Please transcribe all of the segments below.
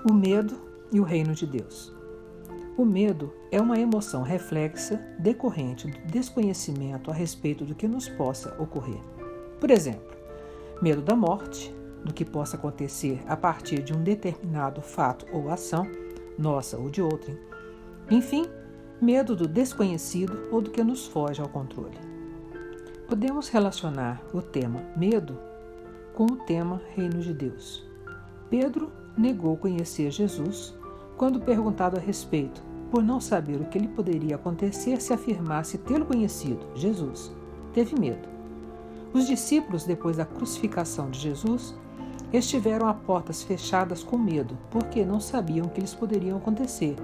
O medo e o reino de Deus. O medo é uma emoção reflexa decorrente do desconhecimento a respeito do que nos possa ocorrer. Por exemplo, medo da morte, do que possa acontecer a partir de um determinado fato ou ação, nossa ou de outrem. Enfim, medo do desconhecido ou do que nos foge ao controle. Podemos relacionar o tema medo com o tema reino de Deus. Pedro negou conhecer Jesus quando perguntado a respeito, por não saber o que lhe poderia acontecer se afirmasse tê-lo conhecido, Jesus. Teve medo. Os discípulos, depois da crucificação de Jesus, estiveram a portas fechadas com medo, porque não sabiam o que lhes poderia acontecer,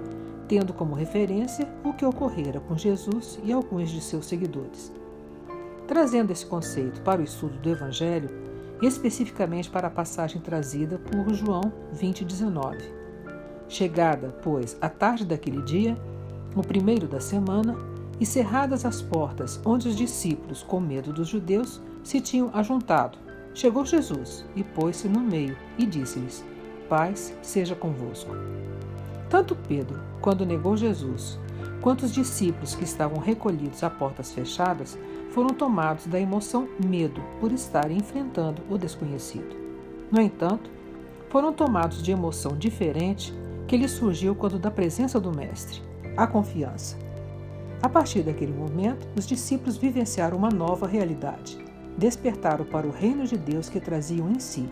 tendo como referência o que ocorrera com Jesus e alguns de seus seguidores. Trazendo esse conceito para o estudo do Evangelho, especificamente para a passagem trazida por João 20:19. Chegada, pois, a tarde daquele dia, o primeiro da semana, e cerradas as portas onde os discípulos, com medo dos judeus, se tinham ajuntado, chegou Jesus e pôs-se no meio e disse-lhes: Paz seja convosco. Tanto Pedro, quando negou Jesus, quanto os discípulos que estavam recolhidos a portas fechadas, foram tomados da emoção medo por estarem enfrentando o desconhecido. No entanto, foram tomados de emoção diferente que lhes surgiu quando da presença do Mestre, a confiança. A partir daquele momento, os discípulos vivenciaram uma nova realidade. Despertaram para o reino de Deus que traziam em si,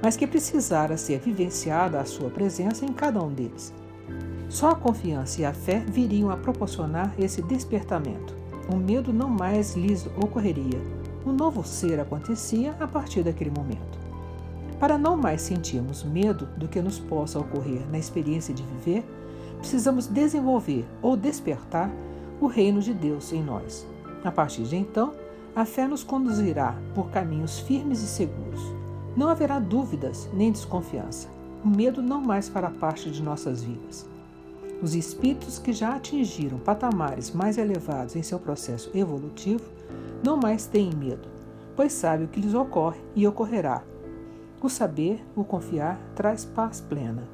mas que precisara ser vivenciada a sua presença em cada um deles. Só a confiança e a fé viriam a proporcionar esse despertamento. O medo não mais lhes ocorreria. Um novo ser acontecia a partir daquele momento. Para não mais sentirmos medo do que nos possa ocorrer na experiência de viver, precisamos desenvolver ou despertar o reino de Deus em nós. A partir de então, a fé nos conduzirá por caminhos firmes e seguros. Não haverá dúvidas nem desconfiança. O medo não mais fará parte de nossas vidas. Os espíritos que já atingiram patamares mais elevados em seu processo evolutivo não mais têm medo, pois sabem o que lhes ocorre e ocorrerá. O saber, o confiar, traz paz plena.